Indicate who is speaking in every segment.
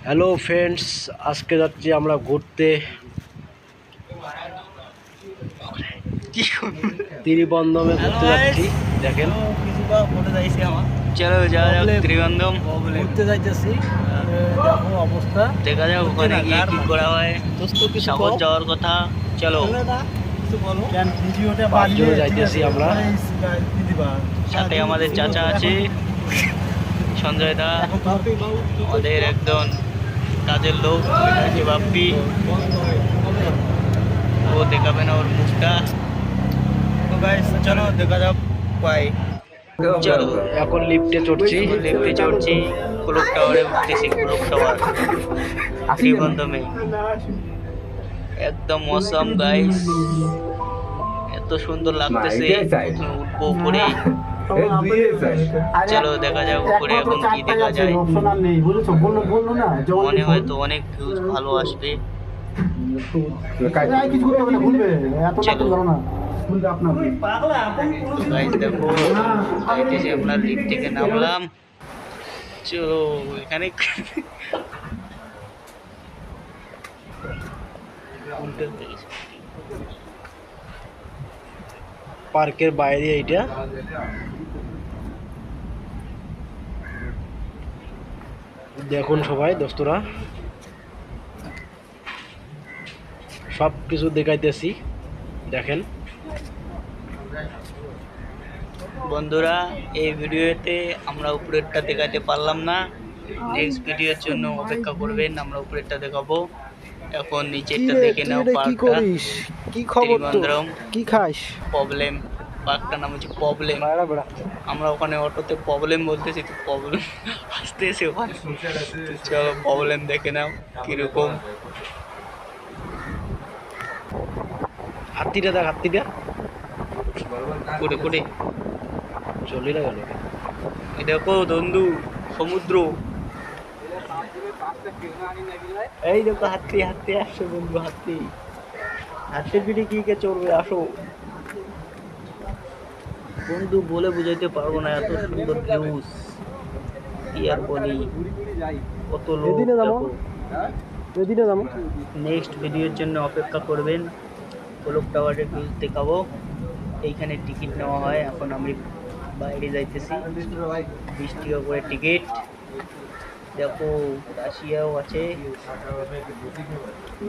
Speaker 1: Hello friends, আজকে যাচ্ছি আমরা ঘুরতে ত্রিবন্ধমে ঘুরতে যাচ্ছি। দেখেন
Speaker 2: চলো যাওয়া যাক ত্রিবন্ধম
Speaker 3: ঘুরতে যাইতেছি। দেখো অবস্থা,
Speaker 2: দেখা যাক ওখানে গিয়ে কি করা হয়। সাগর যাওয়ার কথা। চলো
Speaker 3: ভিডিওটা
Speaker 1: পাঁচজনে যাইতেছি আমরা।
Speaker 2: সাথে আমাদের চাচা আছে, সঞ্জয় দা, আমাদের একজন কাজের লোক আছে বাপ্পি। ও দেখাবে না ওর মুখটা। তো গাইস চলো দেখা যাক পাই। চলো
Speaker 1: এখন লিফটে চড়ছি।
Speaker 2: ক্লক টাওয়ারে উঠতেছি। ক্লক টাওয়ার ত্রিবন্ধমে একদম মৌসুম গাইস, এত সুন্দর লাগতেছে। উঠবো উপরে, চলো দেখা যাক উপরে এখন কি দেখা যায়। মনে হয় তো অনেক ভিউজ ভালো আসবে। আমরা লিফট থেকে নামলাম। চলো এখানে
Speaker 1: পার্কের বাইরে এইটা। দেখুন সবাই দোস্তরা, সব কিছু দেখাইতেছি, দেখেন।
Speaker 2: বন্ধুরা, এই ভিডিওতে আমরা উপরেরটা দেখাতে পারলাম না। নেক্সট ভিডিওর জন্য অপেক্ষা করবেন, আমরা উপরেরটা দেখাবো। এখন নিচেরটা দেখে নাও। পার্কটা
Speaker 1: কি খবর তোর?
Speaker 2: ত্রিবন্ধম
Speaker 1: কি খাস?
Speaker 2: প্রবলেম, পার্কটার নাম হচ্ছে প্রবলেম। আমরা ওখানে অটোতে প্রবলেম বলতেছি, তো প্রবলেম আসতেছে ওখানে। চলো প্রবলেম দেখে নাও কিরকম।
Speaker 1: হাতিটা দেখ, হাতিটা
Speaker 2: করে করে
Speaker 1: চলি না গেল।
Speaker 2: এই দেখো বন্ধু, সমুদ্র। এই দেখো হাতি, হাতি আসো বন্ধু, হাতি। হাতির পিঠে কি কে চড়বে, আসো বন্ধু। বলে বুঝাইতে পারবো না, এত সুন্দর ভিউজ কি আর বলি। কত লোক দেখো। নেক্সট ভিডিওর জন্য অপেক্ষা করবেন। ক্লক টাওয়ারের ভিউজ দেখাবো। এইখানে টিকিট নেওয়া হয়। এখন আমি বাইরে যাইতেছি, 20 টাকা করে টিকিট। দেখো রাশিয়াও আছে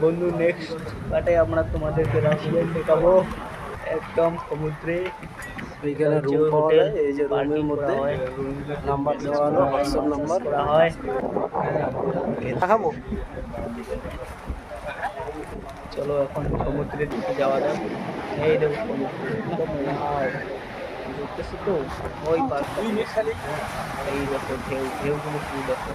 Speaker 2: বন্ধু। নেক্সট পার্টে আমরা তোমাদেরকে রাশিয়া দেখাবো, একদম সমুদ্রে।
Speaker 1: এইখানে রুম পাওয়া যায়। এই যে রুমের মধ্যে নাম্বার দেওয়া হলো, হোয়াটসঅ্যাপ নাম্বার
Speaker 2: করা হয়।
Speaker 1: দেখাবো।
Speaker 2: চলো এখন সমুদ্রের দিকে যাওয়া যাক। এই দেখো সমুদ্র, দেখতেছি তো ওই পার্কটা। এই দেখো ঢেউ, ঢেউগুলো কি দেখো।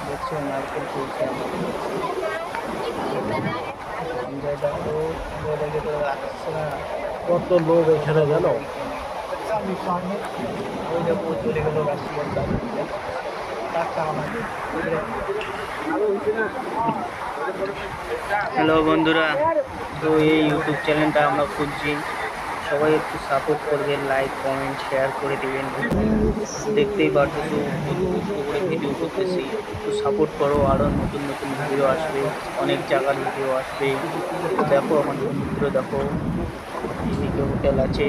Speaker 2: দেখছো নারকেল চলছে। আসছে না।
Speaker 1: কত লোক এখানে জানো?
Speaker 2: ওই দেখো চলে গেল রাশিয়ার গাড়ি। হ্যালো বন্ধুরা, তো এই ইউটিউব চ্যানেলটা আমরা খুঁজছি। সবাই একটু সাপোর্ট করবেন, লাইক কমেন্ট শেয়ার করে দেবেন। দেখতেই পারতেছো কত কষ্ট করে ভিডিও করতেছি। একটু সাপোর্ট করো, আরও নতুন নতুন ভিডিও আসবে, অনেক জায়গার ভিডিও আসবে। দেখো আমার সমুদ্র দেখো, এদিকে হোটেল আছে।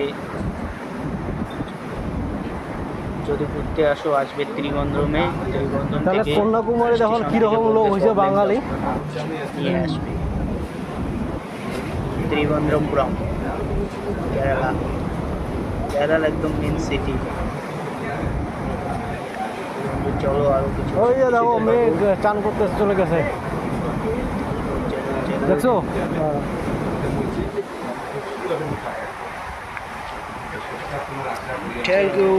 Speaker 2: যদি ঘুরতে আসো আসবে ত্রিবন্ধমে। ত্রিবন্ধম থেকে
Speaker 3: কন্যাকুমারী এখন কিরকম লোক হয়েছে বাঙালি
Speaker 2: নিয়ে আসবে। ত্রিবন্ধরমপুরম, কেরালা। কেরালা একদম মেন সিটি। চলো আরো কিছু।
Speaker 3: ওই যে দেখো মেঘ চান করতে চলে গেছে, দেখছো?
Speaker 1: Thank you.